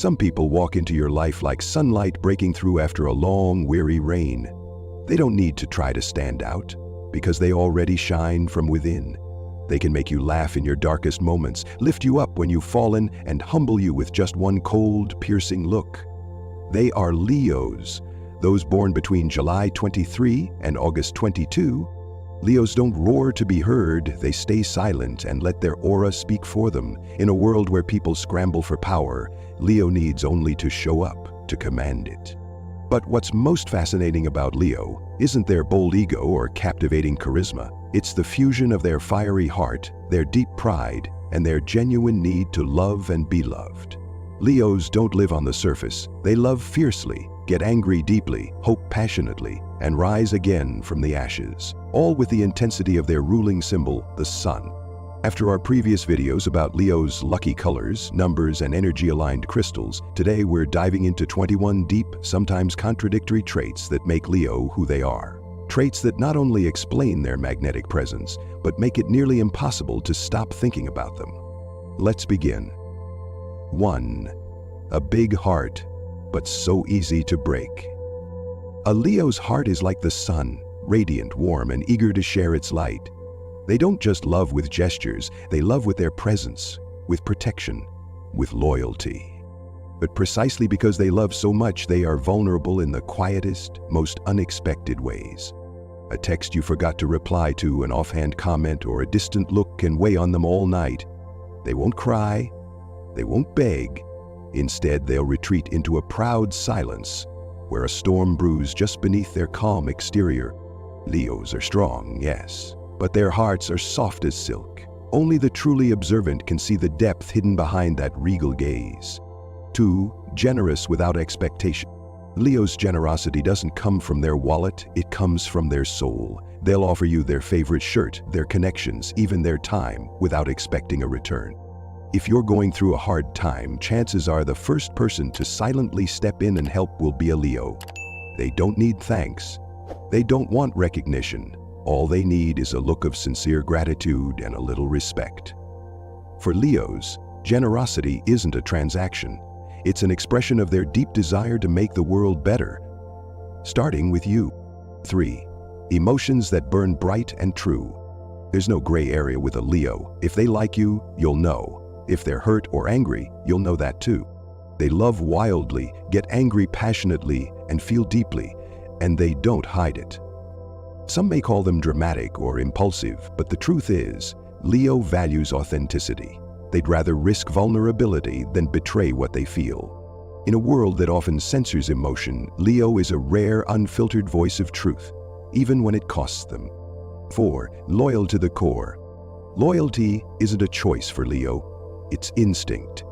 Some people walk into your life like sunlight breaking through after a long, weary rain. They don't need to try to stand out, because they already shine from within. They can make you laugh in your darkest moments, lift you up when you've fallen, and humble you with just one cold, piercing look. They are Leos, those born between July 23 and August 22. Leos don't roar to be heard, they stay silent and let their aura speak for them. In a world where people scramble for power, Leo needs only to show up to command it. But what's most fascinating about Leo isn't their bold ego or captivating charisma. It's the fusion of their fiery heart, their deep pride, and their genuine need to love and be loved. Leos don't live on the surface. They love fiercely, get angry deeply, hope passionately, and rise again from the ashes, all with the intensity of their ruling symbol, the sun. After our previous videos about Leo's lucky colors, numbers, and energy-aligned crystals, today we're diving into 21 deep, sometimes contradictory traits that make Leo who they are. Traits that not only explain their magnetic presence, but make it nearly impossible to stop thinking about them. Let's begin. 1. A big heart, but so easy to break. A Leo's heart is like the sun, radiant, warm, and eager to share its light. They don't just love with gestures, they love with their presence, with protection, with loyalty. But precisely because they love so much, they are vulnerable in the quietest, most unexpected ways. A text you forgot to reply to, an offhand comment, or a distant look can weigh on them all night. They won't cry, they won't beg. Instead, they'll retreat into a proud silence, where a storm brews just beneath their calm exterior. Leos are strong, yes, but their hearts are soft as silk. Only the truly observant can see the depth hidden behind that regal gaze. 2. Generous without expectation. Leo's generosity doesn't come from their wallet, it comes from their soul. They'll offer you their favorite shirt, their connections, even their time, without expecting a return. If you're going through a hard time, chances are the first person to silently step in and help will be a Leo. They don't need thanks. They don't want recognition. All they need is a look of sincere gratitude and a little respect. For Leos, generosity isn't a transaction. It's an expression of their deep desire to make the world better, starting with you. 3. Emotions that burn bright and true. There's no gray area with a Leo. If they like you, you'll know. If they're hurt or angry, you'll know that too. They love wildly, get angry passionately, and feel deeply, and they don't hide it. Some may call them dramatic or impulsive, but the truth is, Leo values authenticity. They'd rather risk vulnerability than betray what they feel. In a world that often censors emotion, Leo is a rare, unfiltered voice of truth, even when it costs them. 4. Loyal to the core. Loyalty isn't a choice for Leo, it's instinct.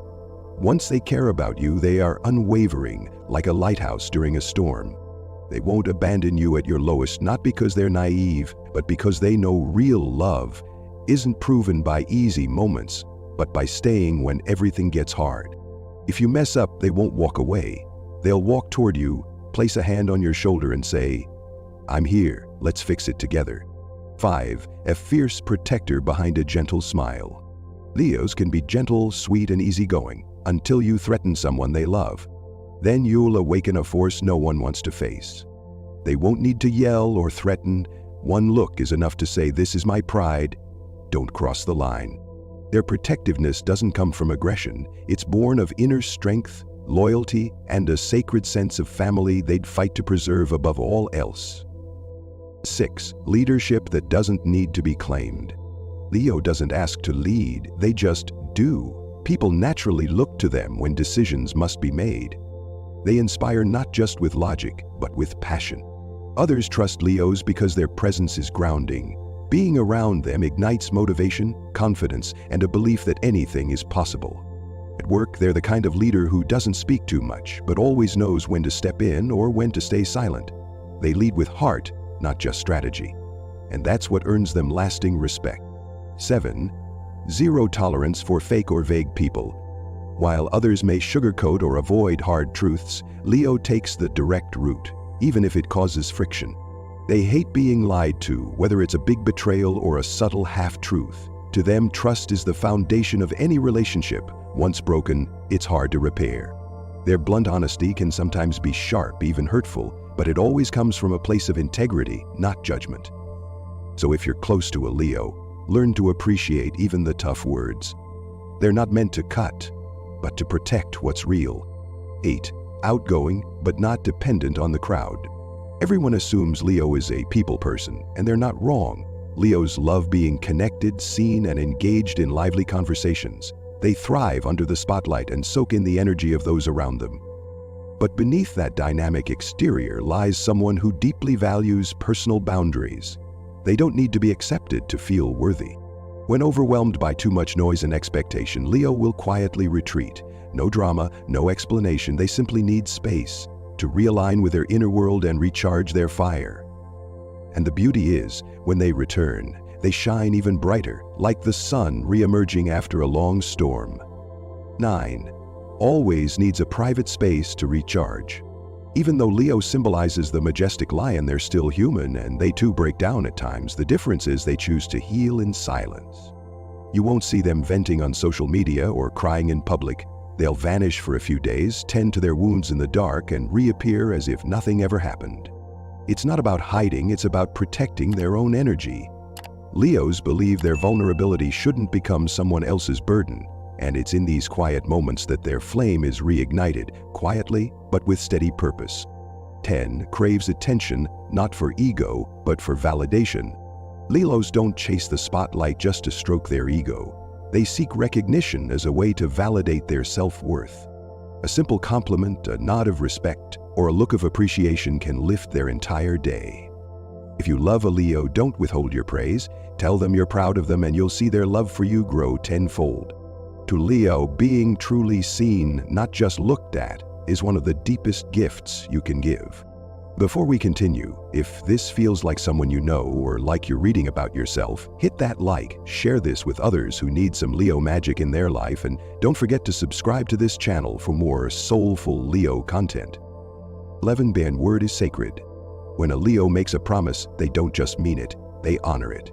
Once they care about you, they are unwavering, like a lighthouse during a storm. They won't abandon you at your lowest, not because they're naive, but because they know real love isn't proven by easy moments, but by staying when everything gets hard. If you mess up, they won't walk away. They'll walk toward you, place a hand on your shoulder and say, "I'm here, let's fix it together." 5. A fierce protector behind a gentle smile. Leos can be gentle, sweet, and easygoing until you threaten someone they love. Then you'll awaken a force no one wants to face. They won't need to yell or threaten. One look is enough to say, "This is my pride. Don't cross the line." Their protectiveness doesn't come from aggression. It's born of inner strength, loyalty, and a sacred sense of family they'd fight to preserve above all else. 6. Leadership that doesn't need to be claimed. Leo doesn't ask to lead, they just do. People naturally look to them when decisions must be made. They inspire not just with logic, but with passion. Others trust Leos because their presence is grounding. Being around them ignites motivation, confidence, and a belief that anything is possible. At work, they're the kind of leader who doesn't speak too much, but always knows when to step in or when to stay silent. They lead with heart, not just strategy. And that's what earns them lasting respect. 7. Zero tolerance for fake or vague people. While others may sugarcoat or avoid hard truths, Leo takes the direct route, even if it causes friction. They hate being lied to, whether it's a big betrayal or a subtle half-truth. To them, trust is the foundation of any relationship. Once broken, it's hard to repair. Their blunt honesty can sometimes be sharp, even hurtful, but it always comes from a place of integrity, not judgment. So if you're close to a Leo, learn to appreciate even the tough words. They're not meant to cut, but to protect what's real. 8. Outgoing, but not dependent on the crowd. Everyone assumes Leo is a people person, and they're not wrong. Leos love being connected, seen, and engaged in lively conversations. They thrive under the spotlight and soak in the energy of those around them. But beneath that dynamic exterior lies someone who deeply values personal boundaries. They don't need to be accepted to feel worthy. When overwhelmed by too much noise and expectation, Leo will quietly retreat. No drama, no explanation, they simply need space to realign with their inner world and recharge their fire. And the beauty is, when they return, they shine even brighter, like the sun re-emerging after a long storm. 9. Always needs a private space to recharge. Even though Leo symbolizes the majestic lion, they're still human, and they too break down at times. The difference is they choose to heal in silence. You won't see them venting on social media or crying in public. They'll vanish for a few days, tend to their wounds in the dark, and reappear as if nothing ever happened. It's not about hiding, it's about protecting their own energy. Leos believe their vulnerability shouldn't become someone else's burden, and it's in these quiet moments that their flame is reignited, quietly but with steady purpose. 10. Craves attention, not for ego, but for validation. Leos don't chase the spotlight just to stroke their ego. They seek recognition as a way to validate their self-worth. A simple compliment, a nod of respect, or a look of appreciation can lift their entire day. If you love a Leo, don't withhold your praise. Tell them you're proud of them, and you'll see their love for you grow tenfold. To Leo, being truly seen, not just looked at, is one of the deepest gifts you can give. Before we continue, if this feels like someone you know or like you're reading about yourself, hit that like, share this with others who need some Leo magic in their life, and don't forget to subscribe to this channel for more soulful Leo content. 11. Their word is sacred. When a Leo makes a promise, they don't just mean it, they honor it.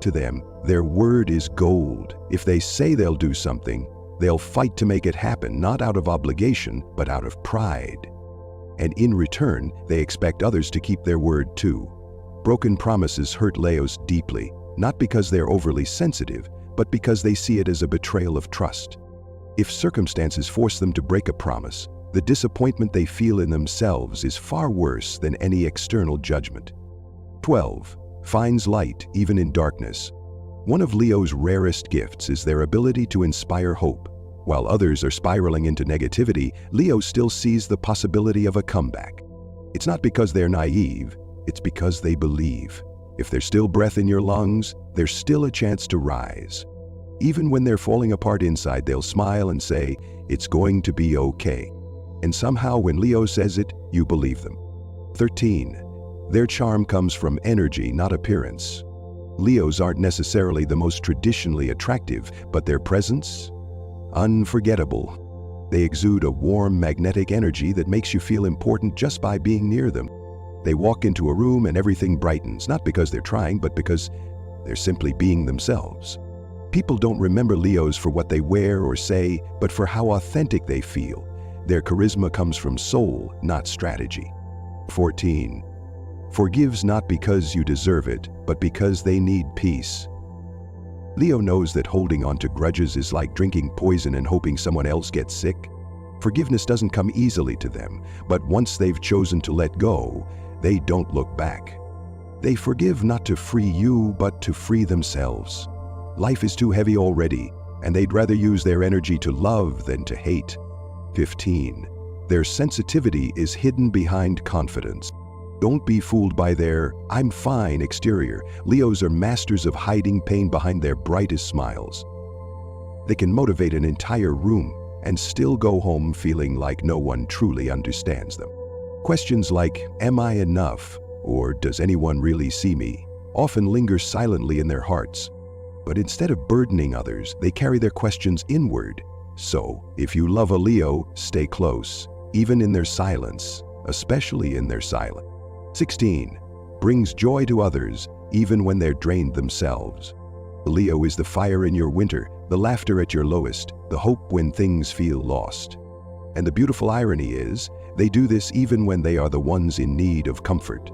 To them, their word is gold. If they say they'll do something, they'll fight to make it happen, not out of obligation, but out of pride. And in return, they expect others to keep their word too. Broken promises hurt Leos deeply, not because they're overly sensitive, but because they see it as a betrayal of trust. If circumstances force them to break a promise, the disappointment they feel in themselves is far worse than any external judgment. 12. Finds light even in darkness. One of Leo's rarest gifts is their ability to inspire hope. While others are spiraling into negativity, Leo still sees the possibility of a comeback. It's not because they're naive, it's because they believe. If there's still breath in your lungs, there's still a chance to rise. Even when they're falling apart inside, they'll smile and say, "It's going to be okay." And somehow when Leo says it, you believe them. 13. Their charm comes from energy, not appearance. Leos aren't necessarily the most traditionally attractive, but their presence? Unforgettable. They exude a warm, magnetic energy that makes you feel important just by being near them. They walk into a room and everything brightens, not because they're trying, but because they're simply being themselves. People don't remember Leos for what they wear or say, but for how authentic they feel. Their charisma comes from soul, not strategy. 14. Forgives not because you deserve it, but because they need peace. Leo knows that holding on to grudges is like drinking poison and hoping someone else gets sick. Forgiveness doesn't come easily to them, but once they've chosen to let go, they don't look back. They forgive not to free you, but to free themselves. Life is too heavy already, and they'd rather use their energy to love than to hate. 15. Their sensitivity is hidden behind confidence. Don't be fooled by their "I'm fine" exterior. Leos are masters of hiding pain behind their brightest smiles. They can motivate an entire room and still go home feeling like no one truly understands them. Questions like, "Am I enough?" or "Does anyone really see me?" often linger silently in their hearts. But instead of burdening others, they carry their questions inward. So, if you love a Leo, stay close, even in their silence, especially in their silence. 16. Brings joy to others, even when they're drained themselves. Leo is the fire in your winter, the laughter at your lowest, the hope when things feel lost. And the beautiful irony is, they do this even when they are the ones in need of comfort.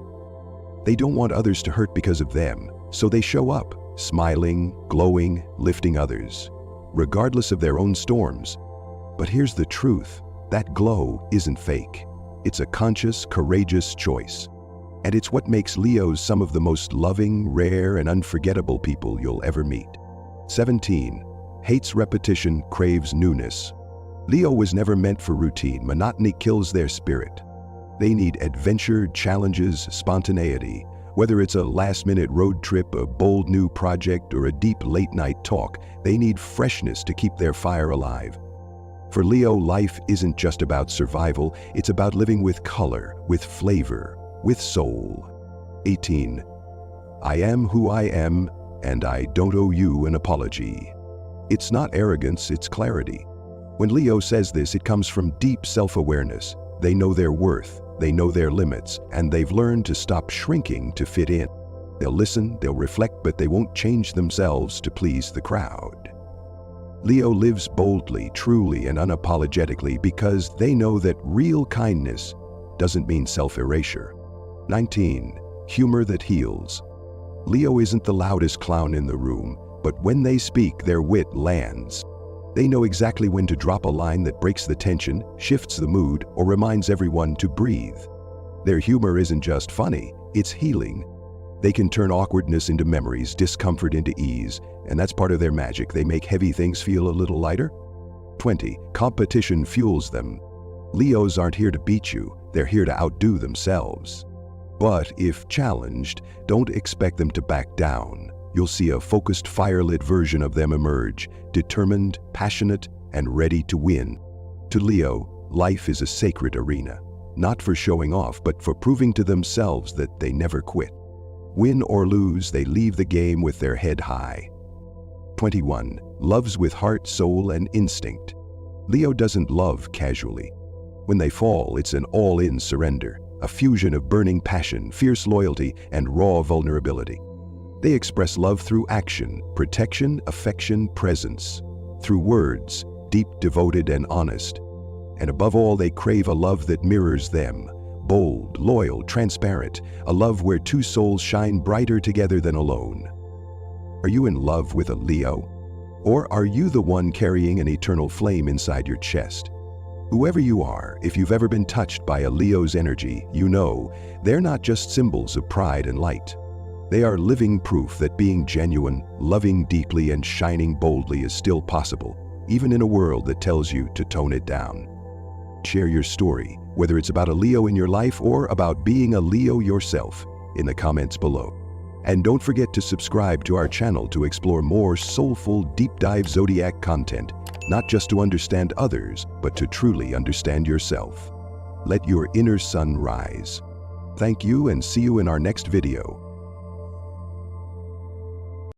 They don't want others to hurt because of them, so they show up, smiling, glowing, lifting others, regardless of their own storms. But here's the truth, that glow isn't fake. It's a conscious, courageous choice. And it's what makes Leos some of the most loving, rare, and unforgettable people you'll ever meet. 17. Hates repetition, craves newness. Leo was never meant for routine. Monotony kills their spirit. They need adventure, challenges, spontaneity. Whether it's a last-minute road trip, a bold new project, or a deep late-night talk, they need freshness to keep their fire alive. For Leo, life isn't just about survival, it's about living with color, with flavor, with soul. 18. I am who I am, and I don't owe you an apology. It's not arrogance, it's clarity. When Leo says this, it comes from deep self-awareness. They know their worth, they know their limits, and they've learned to stop shrinking to fit in. They'll listen, they'll reflect, but they won't change themselves to please the crowd. Leo lives boldly, truly, and unapologetically because they know that real kindness doesn't mean self-erasure. 19. Humor that heals. Leo isn't the loudest clown in the room, but when they speak, their wit lands. They know exactly when to drop a line that breaks the tension, shifts the mood, or reminds everyone to breathe. Their humor isn't just funny, it's healing. They can turn awkwardness into memories, discomfort into ease, and that's part of their magic. They make heavy things feel a little lighter. 20. Competition fuels them. Leos aren't here to beat you, they're here to outdo themselves. But if challenged, don't expect them to back down. You'll see a focused, fire-lit version of them emerge, determined, passionate, and ready to win. To Leo, life is a sacred arena, not for showing off, but for proving to themselves that they never quit. Win or lose, they leave the game with their head high. 21. Loves with heart, soul, and instinct. Leo doesn't love casually. When they fall, it's an all-in surrender, a fusion of burning passion, fierce loyalty, and raw vulnerability. They express love through action, protection, affection, presence. Through words, deep, devoted, and honest. And above all, they crave a love that mirrors them. Bold, loyal, transparent. A love where two souls shine brighter together than alone. Are you in love with a Leo? Or are you the one carrying an eternal flame inside your chest? Whoever you are, if you've ever been touched by a Leo's energy, you know they're not just symbols of pride and light. They are living proof that being genuine, loving deeply, and shining boldly is still possible, even in a world that tells you to tone it down. Share your story, whether it's about a Leo in your life or about being a Leo yourself, in the comments below. And don't forget to subscribe to our channel to explore more soulful, deep-dive Zodiac content, not just to understand others, but to truly understand yourself. Let your inner sun rise. Thank you and see you in our next video.